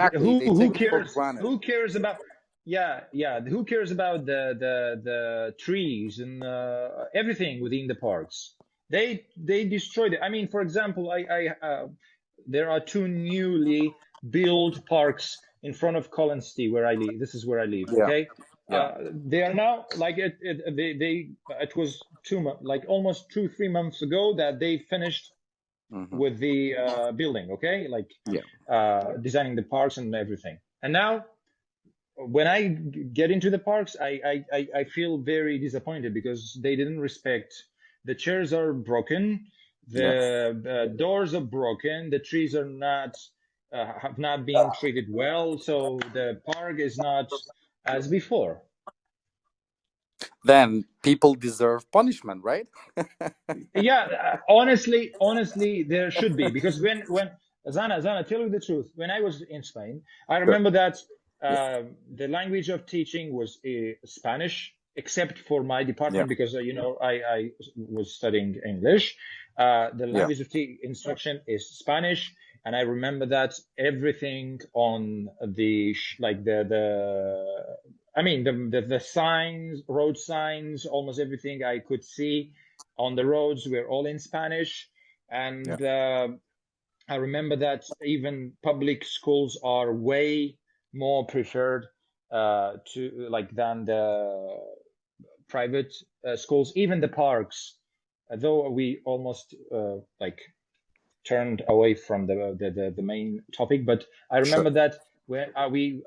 exactly. They Who take it for cares? granted. Who cares about? Yeah. Who cares about the trees and everything within the parks? They destroyed it. I mean, for example, there are two newly built parks in front of Colonsty where I live. This is where I live. Yeah, Okay, yeah. they are now like it was like almost 2 3 months ago that they finished Hmm. with the building. Okay, like Yeah. designing the parks and everything. And now when I get into the parks, I feel very disappointed because they didn't respect. The chairs are broken, Yeah. the doors are broken, the trees are not have not been treated well, so the park is not as before. Then people deserve punishment, right? Yeah, honestly, there should be because when Zana, tell you the truth. When I was in Spain, I Sure. remember that Yeah. the language of teaching was Spanish, except for my Yeah. department because I was studying English. The Yeah. language of instruction is Spanish, and I remember that everything on the like the I mean the signs, road signs, almost everything I could see on the roads were all in Spanish. Yeah. And I remember that even public schools are way more preferred to like than the private schools, even the parks. Though we almost like turned away from the main topic, but I Sure. remember that when we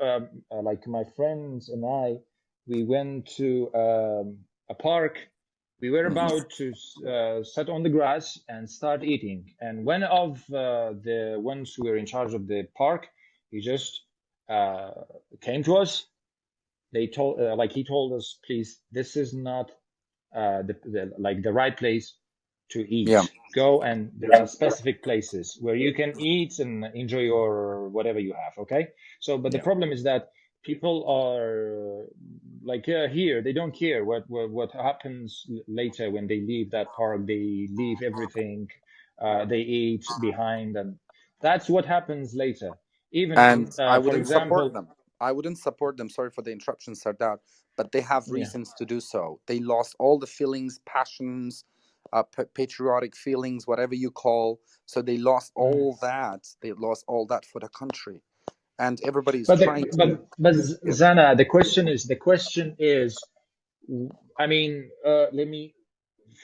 like my friends and I, we went to a park. We were Hmm. about to sit on the grass and start eating, and one of the ones who were in charge of the park, he just uh, came to us. They told like he told us, please, this is not like the right place to eat. Yeah. Go, and there are specific places where you can eat and enjoy your whatever you have. Okay. So, but the Yeah. problem is that people are like here, they don't care what happens later when they leave that park. They leave everything. They eat behind, and that's what happens later. And Even I for wouldn't support example, them. I wouldn't support them. Sorry for the interruption, Sardar, but they have yeah. reasons to do so. They lost all the feelings, passions, patriotic feelings, whatever you call. So they lost Mm. all that. They lost all that for the country, and everybody is But trying to. Yeah. Zana, the question is, I mean, let me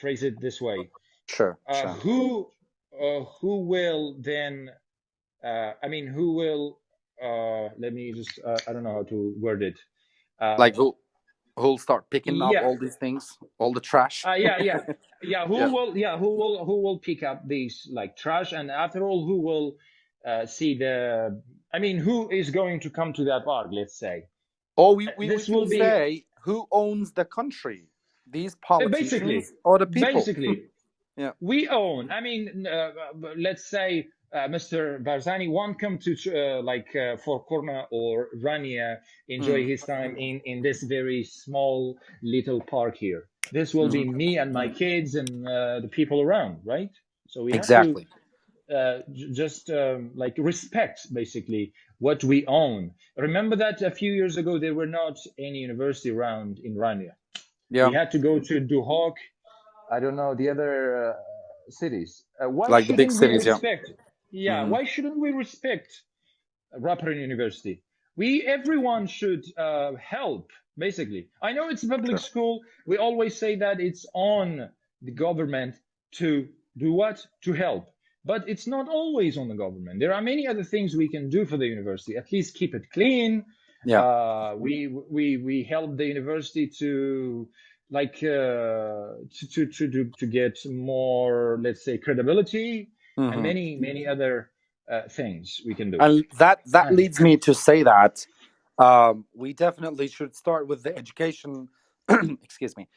phrase it this way: Sure. Sure. who will then? I mean, who will? Let me just. I don't know how to word it. Uh, Like who'll start picking up yeah, all these things, all the trash. yeah. Yeah. Who will pick up these like trash? And after all, who will see the? I mean, who is going to come to that park? Let's say Or we this can will be say who owns the country, these politicians basically, or the people. basically. Yeah. We own. I mean, let's say Mr. Barzani won't come to like Four Corner or Rania enjoy Mm. his time in this very small little park here. This will be Hmm. me and my kids and the people around, right? So we have to Exactly. just like respect basically what we own. Remember that a few years ago there were not any university around in Rania. We Yeah. had to go to Duhok. I don't know the other cities. Why Like the big shouldn't we cities. Yeah. respect? Yeah, Hmm. why shouldn't we respect Rapper University? We everyone should help. Basically, I know it's a public Sure. school. We always say that it's on the government to do what? To help. But it's not always on the government. There are many other things we can do for the university. At least keep it clean. Yeah. We help the university to like to get more, let's say, credibility and Hmm. many other things we can do. And that And leads me to say that we definitely should start with the education. Excuse me.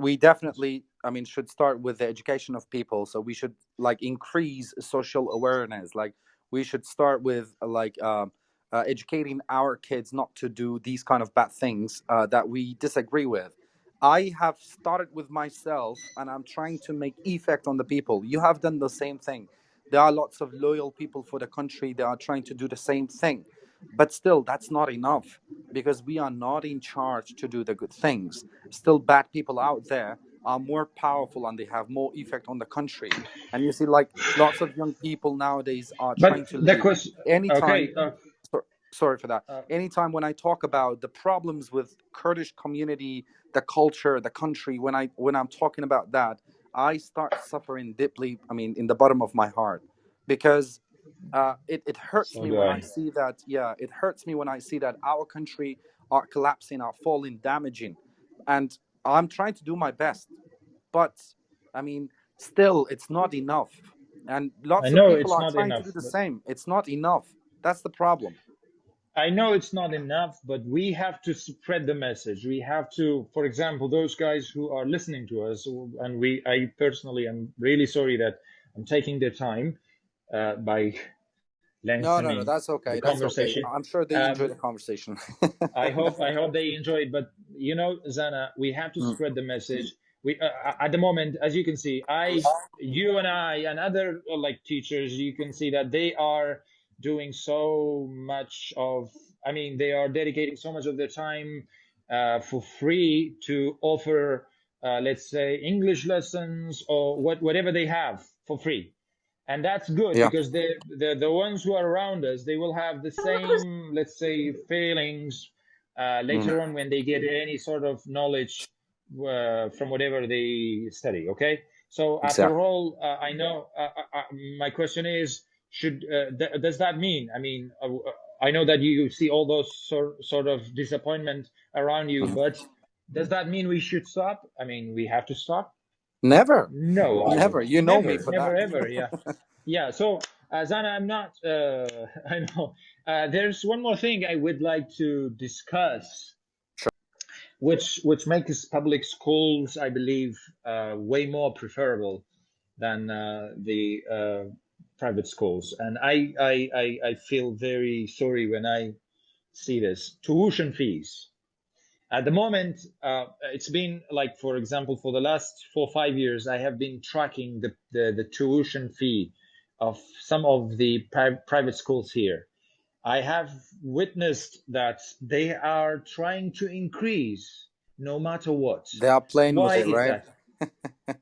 We definitely, I mean, should start with the education of people. So we should like increase social awareness. Like we should start with educating our kids not to do these kind of bad things that we disagree with. I have started with myself, and I'm trying to make effect on the people. You have done the same thing. There are lots of loyal people for the country. They are trying to do the same thing. But still, that's not enough, because we are not in charge to do the good things. Still, bad people out there are more powerful and they have more effect on the country. And you see, like, lots of young people nowadays are But trying to the leave. question, Anytime, okay, sorry for that. uh, Anytime when I talk about the problems with Kurdish community, the culture, the country, when I'm talking about that, I start suffering deeply. I mean, in the bottom of my heart, because it hurts so me do when I I. see that. Yeah, it hurts me when I see that our country are collapsing, are falling, damaging, and I'm trying to do my best, but I mean, still, it's not enough, and I lots of know people it's are not trying to enough, do the but same. It's not enough. That's the problem. I know it's not enough, but we have to spread the message. We have to, for example, those guys who are listening to us, and I personally am really sorry that I'm taking their time by No, no, no. lengthening That's the okay. That's okay. conversation. I'm sure they enjoy Um, the conversation. I hope they enjoy it. But Zana, we have to Mm. spread the message. We at the moment, as you can see, you and I, and other like teachers, you can see that they are doing so much of. I mean, they are dedicating so much of their time for free to offer, let's say, English lessons or whatever they have for free, and that's good Yeah. because the ones who are around us, they will have the same, let's say, feelings Mm. later on when they get any sort of knowledge from whatever they study. Okay, so after Exactly. all, I know my question is, should does that mean, I mean, I know that you see all those sort of disappointment around you, Mhm. but does that mean we should stop? I mean, we have to stop? Never, No, I never. don't. You know me Never, for never, that. ever. Yeah, yeah. So, Zana, I'm not. I know. There's one more thing I would like to discuss, which makes public schools, I believe, way more preferable than the private schools. And I feel very sorry when I see this tuition fees. At the moment, it's been like, for example, for the last 4 or 5 years, I have been tracking the tuition fee of some of the private schools here. I have witnessed that they are trying to increase no matter what. They are playing with Why it, is right? that?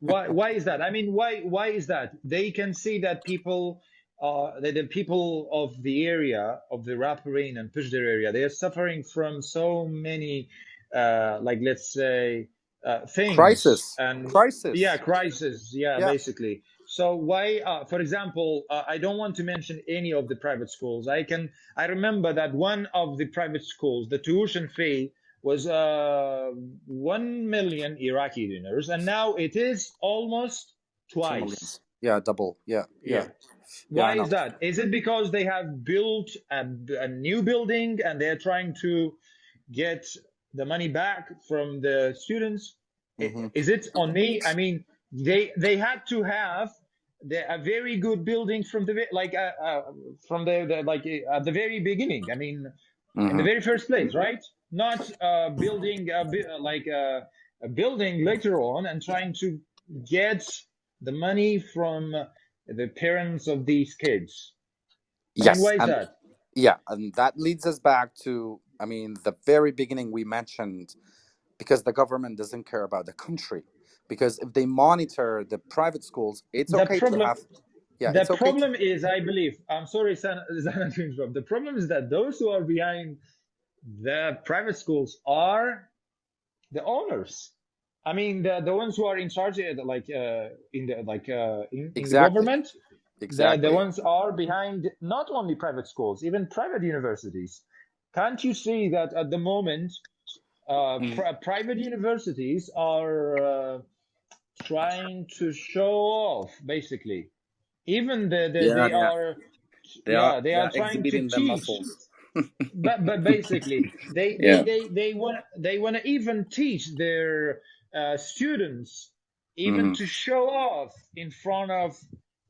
Why is that? I mean, why is that? They can see that people, the people of the area of the Raparin and Pujder area, they are suffering from so many, like, let's say, things, Crisis, and yeah, crisis. crisis, yeah, Yeah. basically. So why, for example, I don't want to mention any of the private schools. I remember that one of the private schools, the tuition fee was 1 million Iraqi dinars, and now it is almost 2 millions. twice. Yeah, double. Yeah, Yeah. yeah, yeah. I Why know. is that? Is it because they have built a new building and they're trying to get the money back from the students? Hmm. Is it on me? I mean, they had to have a very good building from the from the like at the very beginning. I mean, in the Hmm. very first place, right? Not building a building later on and trying to get the money from the parents of these kids. I mean, Yes, why is and that? yeah, and that leads us back to, I mean, the very beginning we mentioned, because the government doesn't care about the country. Because if they monitor the private schools, it's The okay to problem have, yeah, the it's okay to, problem is, I believe, I'm sorry, Sana, to interrupt. The problem is that those who are behind the private schools are the owners. I mean, the ones who are in charge, in the in the exactly, government, the exactly. ones are behind not only private schools, even private universities. Can't you see that at the moment, Mhm. private universities are trying to show off, basically? Even Yeah, they are, they are yeah, they they are are trying to exhibiting their teach, muscles. but basically Yeah. they want to even teach their students, even Hmm. to show off in front of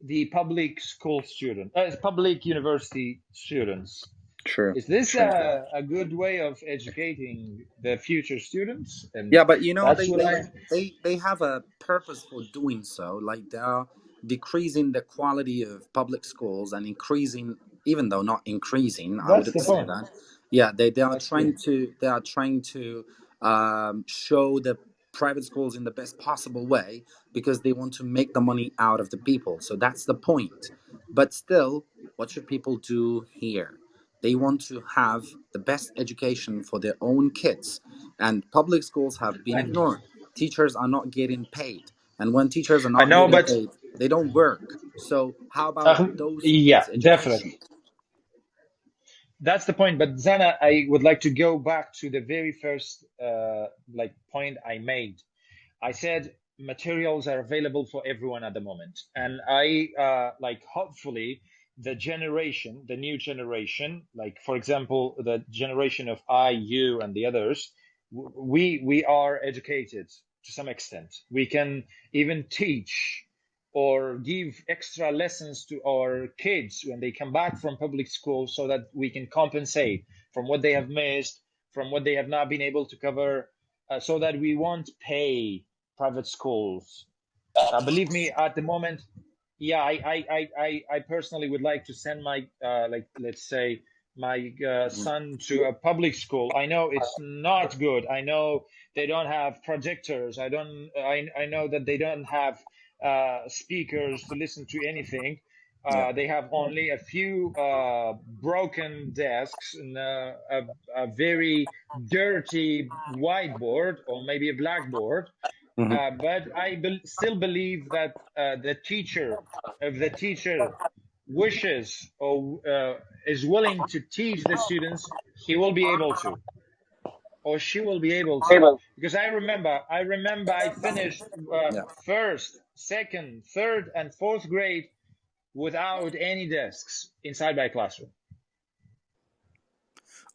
the public school student, public university students. True, Is this true. a good way of educating the future students? And Yeah, but that's they what they I. they have a purpose for doing so. Like, they are decreasing the quality of public schools and increasing. even though not increasing. I That's wouldn't the say point. that. Yeah, they are That's true. trying to show the private schools in the best possible way because they want to make the money out of the people. So that's the point. But still, what should people do here? They want to have the best education for their own kids, and public schools have been And ignored. Teachers are not getting paid, and when teachers are I not know, getting but paid, they don't work. So how about those yeah, kids' education? definitely. That's the point. But Zana, I would like to go back to the very first like point I made. I said materials are available for everyone at the moment, and I like hopefully the new generation, like for example, the generation of I, you, and the others, we are educated to some extent. We can even teach or give extra lessons to our kids when they come back from public school so that we can compensate from what they have missed, from what they have not been able to cover, so that we won't pay private schools. Believe me, at the moment, yeah, I personally would like to send my like let's say my Mhm. son to a public school. I know it's not good. I know they don't have projectors. I know that they don't have speakers to listen to anything. Yeah. They have only a few broken desks and a very dirty whiteboard or maybe a blackboard, Mhm. but I still believe that if the teacher wishes or is willing to teach the students, he will be able to, or she will be able to. Because I remember I finished Yeah. first, second, third, and fourth grade without any desks inside my classroom.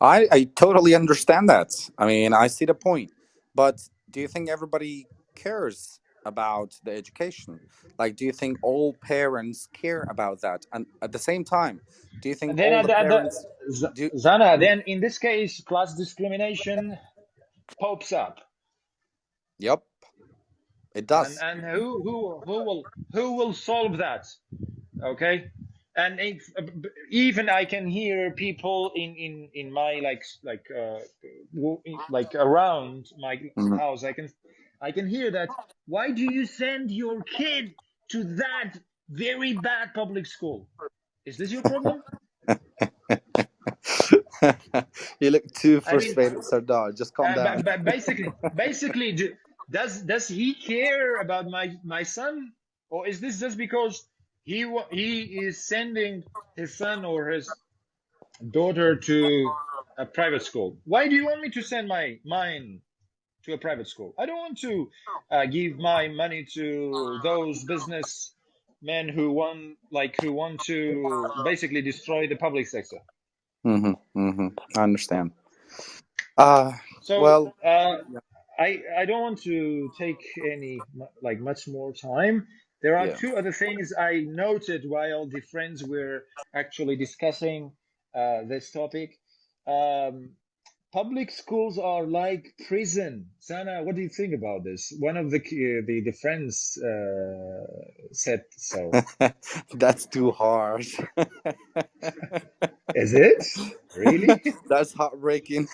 I totally understand that. I mean, I see the point. But do you think everybody cares about the education? Like, do you think all parents care about that? And at the same time, do you think And then all the parents do? Zana, Mhm. then in this case, class discrimination pops up. Yep, it and does. and who will solve that? Okay. And even I can hear people in my like around my Mhm. house. I can hear that. Why do you send your kid to that very bad public school? Is this your problem? You look too I mean, frustrated, Sardar. Just calm down. but basically, does he care about my son, or is this just because he is sending his son or his daughter to a private school? Why do you want me to send mine to a private school? I don't want to give my money to those business men who want to basically destroy the public sector. I understand. Uh, So well, yeah, I don't want to take any like much more time. There are yeah. two other things I noted while the friends were actually discussing this topic. Um, Public schools are like prison. Sana, what do you think about this? One of the friends said so. That's too harsh. Is it really? That's heartbreaking.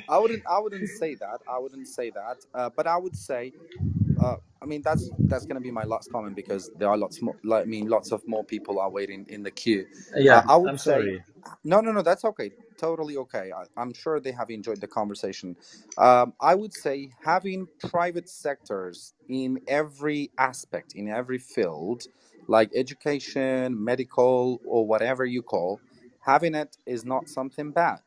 I wouldn't say that. I wouldn't say that. But I would say, I mean, that's gonna be my last comment because there are lots more. Like, I mean, lots of more people are waiting in the queue. Yeah, I would I'm say, sorry. no, no, no, that's okay. Totally okay. I'm sure they have enjoyed the conversation. I would say having private sectors in every aspect, in every field, like education, medical, or whatever you call, having it is not something bad.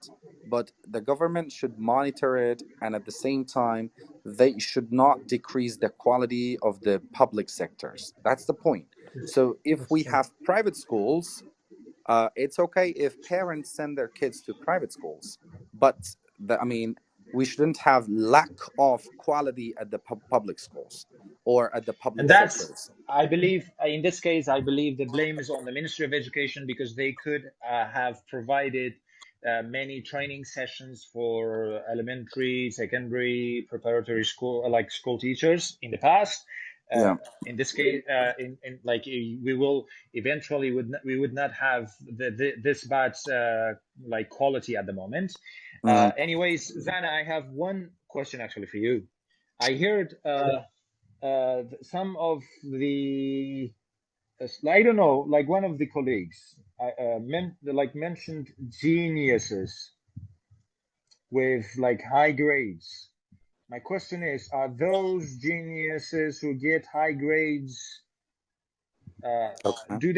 But the government should monitor it, and at the same time they should not decrease the quality of the public sectors. That's the point. So if That's we true. have private schools, it's okay if parents send their kids to private schools, but I mean, we shouldn't have lack of quality at the public schools or at the And public that's, sectors. I believe, in this case, I believe the blame is on the Ministry of Education because they could have provided many training sessions for elementary, secondary, preparatory school, like school teachers in the past. uh, Yeah. in this case, in like we will eventually we would not have this bad like quality at the moment. Mhm. Anyways, Zana, I have one question actually for you. I heard some of the I don't know, like one of the colleagues like mentioned geniuses with like high grades. My question is, are those geniuses who get high grades, uh, Okay. do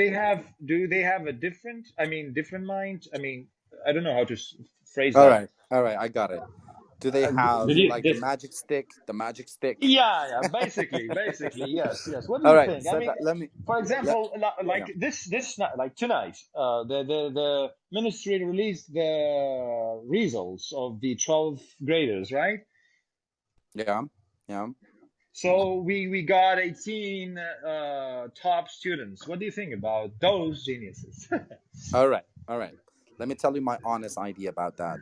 they have a different, I mean, different mind? I mean, I don't know how to phrase All that. right. All right. I got it. Do they have Did you, like the magic stick? The magic stick. yeah, yeah, basically, yes, yes. What do All you right. think? I So mean, that, let me. for Let. example, Yeah. like like tonight, the ministry released the results of the 12th graders, right? Yeah. Yeah. So we got 18 top students. What do you think about those geniuses? All right. All right. Let me tell you my honest idea about that.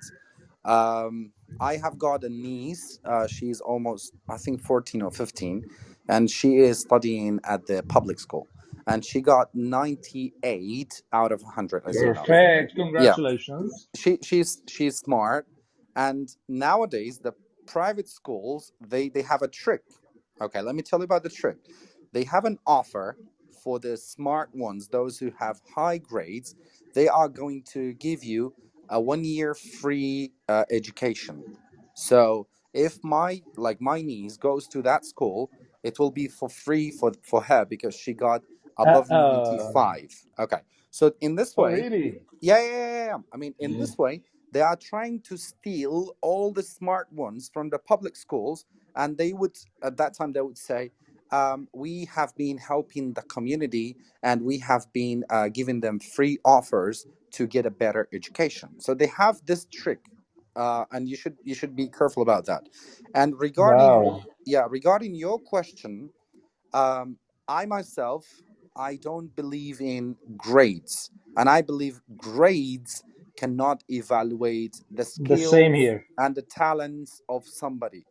Um, I have got a niece. She's almost, I think, 14 or 15, and she is studying at the public school. And she got 98 out of 100, as you know. Perfect. Yeah, Congratulations. she's smart, and nowadays the private schools they have a trick. Okay, let me tell you about the trick. They have an offer for the smart ones, those who have high grades. They are going to give you a 1 year free education. So if my niece goes to that school, it will be for free for her because she got above Uh, 95. Okay, so in this oh, way, really? yeah, yeah, yeah, yeah. I mean, in Yeah. this way, they are trying to steal all the smart ones from the public schools, and they would, at that time, they would say, "We have been helping the community, and we have been giving them free offers to get a better education." So they have this trick, and you should be careful about that. And regarding, Wow. yeah, regarding your question, um, I myself, I don't believe in grades, and I believe grades cannot evaluate the The same skills here. and the talents of somebody.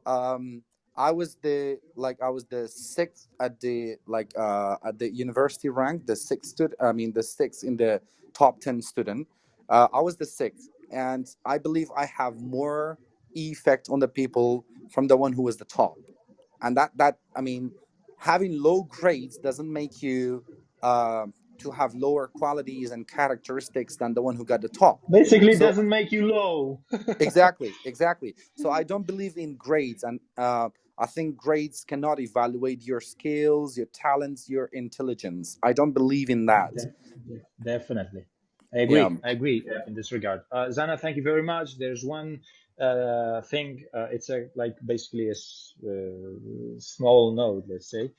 Um, I was the sixth at the university rank, the sixth I mean the sixth in the top 10 student. I was the sixth, and I believe I have more effect on the people from the one who was the top. And that I mean, having low grades doesn't make you to have lower qualities and characteristics than the one who got the top. Basically, So doesn't make you low. exactly, exactly. So I don't believe in grades, and I think grades cannot evaluate your skills, your talents, your intelligence. I don't believe in that. Definitely. I Yeah, agree. I agree in this regard. Zana, thank you very much. There's one thing. It's a like basically a small note, let's say.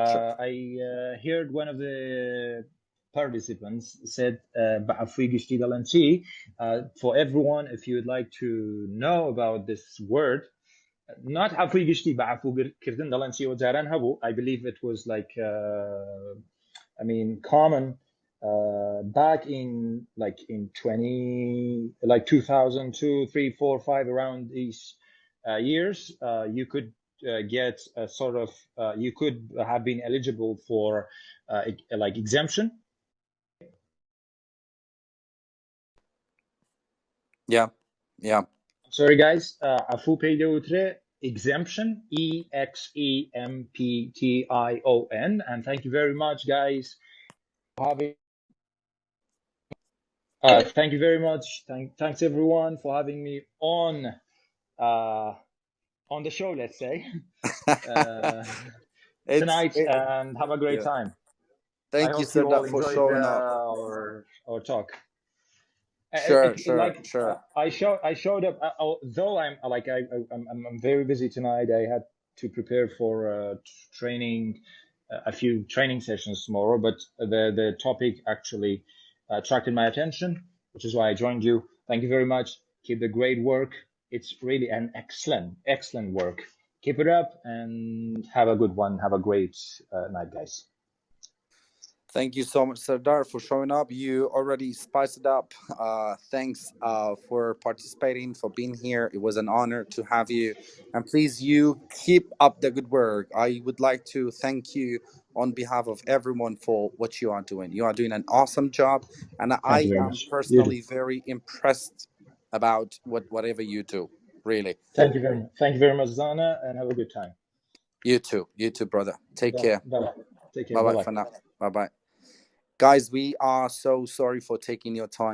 sure. I heard one of the participants said, "بعفوي قشتي دلنتي." For everyone, if you would like to know about this word, not عفوي قشتي بعفو كردن دلنتي وجاران هبو. I believe it was like I mean, common back in like in 20, like 2002, 3, 4, 5, around these years, you could get a sort of, you could have been eligible for like exemption. Yeah, yeah. Sorry, guys. Afu Paydotre exemption, EXEMPTION. And thank you very much, guys, for having. Thank you very much. Thanks everyone for having me uh, on the show. Let's say uh, it's tonight, it, and have a great yeah. time. I Thank you, hope you all Sardar, for enjoyed showing up. our talk. Sure, sure, sure. I showed up. Though I'm like I'm very busy tonight. I had to prepare for training, a few training sessions tomorrow. But the topic actually attracted my attention, which is why I joined you. Thank you very much. Keep the great work. It's really an excellent work. Keep it up and have a good one. Have a great night, guys. Thank you so much, Sardar, for showing up. You already spiced it up. Thanks for participating, for being here. It was an honor to have you. And please, you keep up the good work. I would like to thank you on behalf of everyone for what you are doing. You are doing an awesome job. And Thank you I very am much. You do. personally very impressed about whatever you do. Really. Thank you very much. Thank you very much, Zana, and have a good time. You too. You too, brother. Take Bye care. bye. Take care. Bye Bye bye bye. for now. Bye bye. Guys, we are so sorry for taking your time.